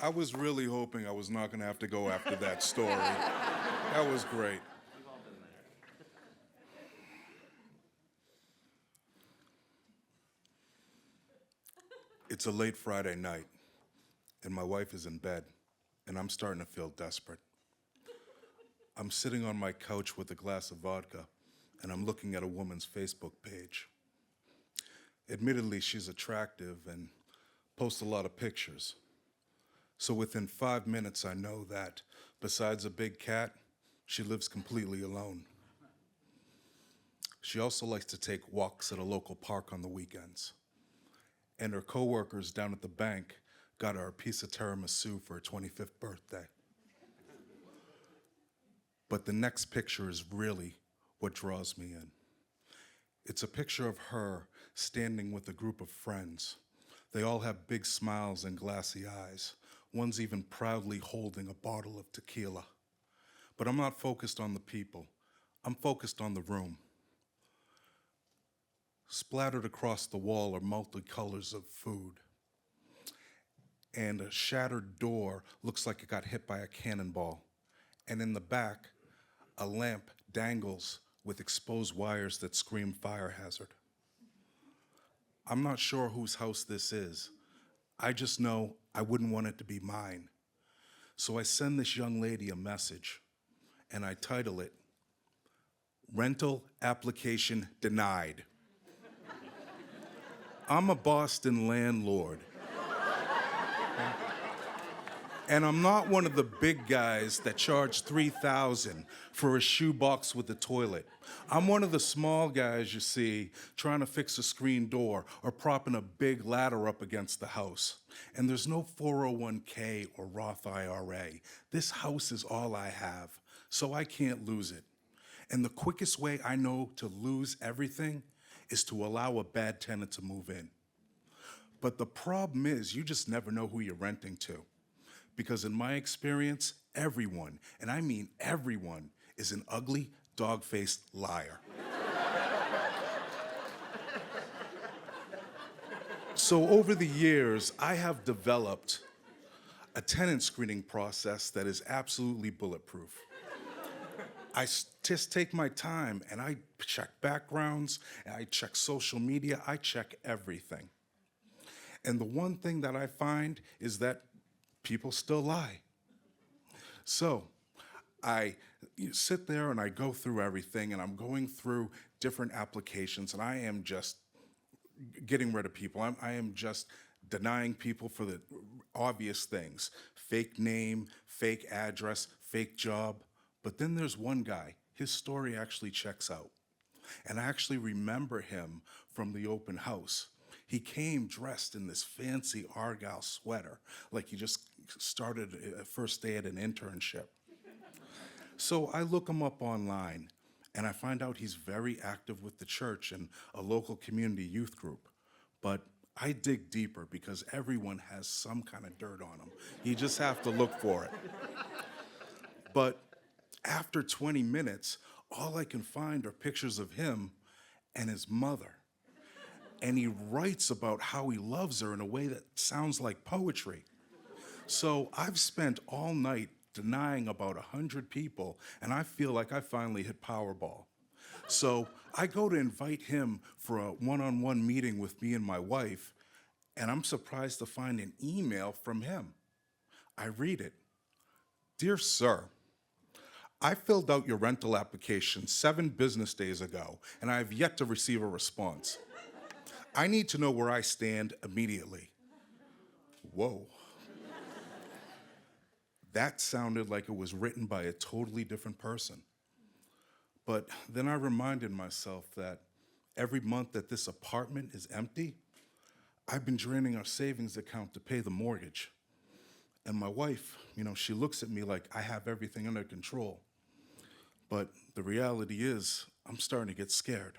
I was really hoping I was not going to have to go after that story. That was great. We've all been there. It's a late Friday night, and my wife is in bed, and I'm starting to feel desperate. I'm sitting on my couch with a glass of vodka, and I'm looking at a woman's Facebook page. Admittedly, she's attractive and posts a lot of pictures. So within 5 minutes, I know that besides a big cat, she lives completely alone. She also likes to take walks at a local park on the weekends. And her coworkers down at the bank got her a piece of tiramisu for her 25th birthday. But the next picture is really what draws me in. It's a picture of her standing with a group of friends. They all have big smiles and glassy eyes. One's even proudly holding a bottle of tequila. But I'm not focused on the people. I'm focused on the room. Splattered across the wall are multicolors of food. And a shattered door looks like it got hit by a cannonball. And in the back, a lamp dangles with exposed wires that scream fire hazard. I'm not sure whose house this is. I just know I wouldn't want it to be mine. So I send this young lady a message, and I title it, Rental Application Denied. I'm a Boston landlord. And I'm not one of the big guys that charge $3,000 for a shoebox with a toilet. I'm one of the small guys you see trying to fix a screen door or propping a big ladder up against the house. And there's no 401k or Roth IRA. This house is all I have, so I can't lose it. And the quickest way I know to lose everything is to allow a bad tenant to move in. But the problem is you just never know who you're renting to. Because in my experience, everyone, and I mean everyone, is an ugly, dog-faced liar. So over the years, I have developed a tenant screening process that is absolutely bulletproof. Just take my time and I check backgrounds, and I check social media, I check everything. And the one thing that I find is that people still lie. So I sit there and I go through everything, and I'm going through different applications, and I am just getting rid of people. I am just denying people for the obvious things. Fake name, fake address, fake job. But then there's one guy, his story actually checks out. And I actually remember him from the open house. He came dressed in this fancy Argyle sweater, like he just started a first day at an internship. So I look him up online, and I find out he's very active with the church and a local community youth group. But I dig deeper because everyone has some kind of dirt on them. You just have to look for it. But after 20 minutes, all I can find are pictures of him and his mother. And he writes about how he loves her in a way that sounds like poetry. So I've spent all night denying about 100 people, and I feel like I finally hit Powerball. So I go to invite him for a one-on-one meeting with me and my wife, and I'm surprised to find an email from him. I read it. Dear sir, I filled out your rental application 7 business days ago, and I have yet to receive a response. I need to know where I stand immediately. Whoa. That sounded like it was written by a totally different person. But then I reminded myself that every month that this apartment is empty, I've been draining our savings account to pay the mortgage. And my wife, she looks at me like I have everything under control. But the reality is, I'm starting to get scared.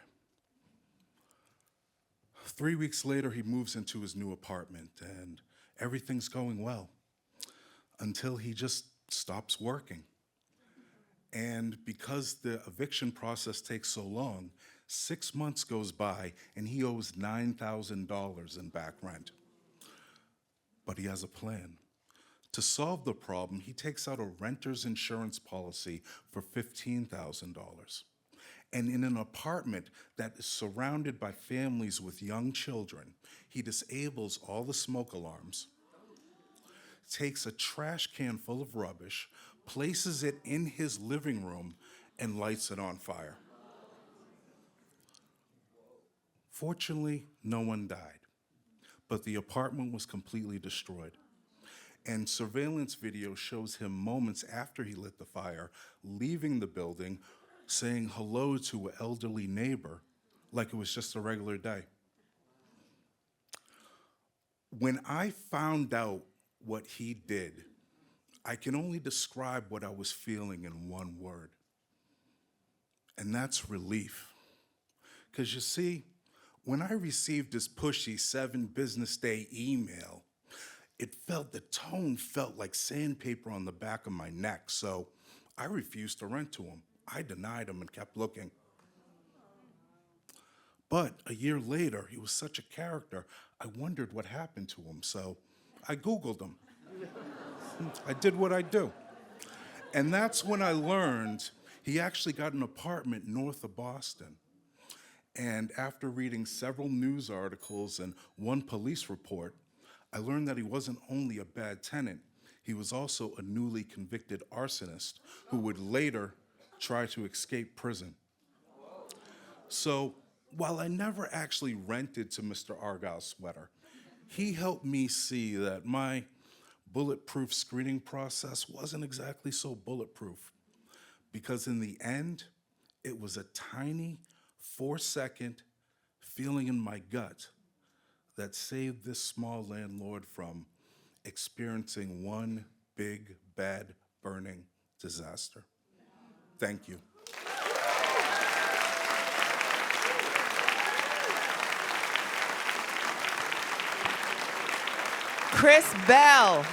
3 weeks later, he moves into his new apartment, and everything's going well until he just stops working. And because the eviction process takes so long, 6 months goes by, and he owes $9,000 in back rent. But he has a plan. To solve the problem, he takes out a renter's insurance policy for $15,000. And in an apartment that is surrounded by families with young children, he disables all the smoke alarms, takes a trash can full of rubbish, places it in his living room, and lights it on fire. Fortunately, no one died, but the apartment was completely destroyed. And surveillance video shows him moments after he lit the fire, leaving the building, saying hello to an elderly neighbor like it was just a regular day. When I found out what he did, I can only describe what I was feeling in one word, and that's relief. Because you see, when I received this pushy 7-business-day email, the tone felt like sandpaper on the back of my neck, so I refused to rent to him. I denied him and kept looking. But a year later, he was such a character, I wondered what happened to him, so I Googled him. I did what I do. And that's when I learned he actually got an apartment north of Boston. And after reading several news articles and one police report, I learned that he wasn't only a bad tenant, he was also a newly convicted arsonist who would later try to escape prison. So while I never actually rented to Mr. Argyle's sweater, he helped me see that my bulletproof screening process wasn't exactly so bulletproof, because in the end, it was a tiny 4-second feeling in my gut that saved this small landlord from experiencing one big, bad, burning disaster. Thank you. Chris Bell.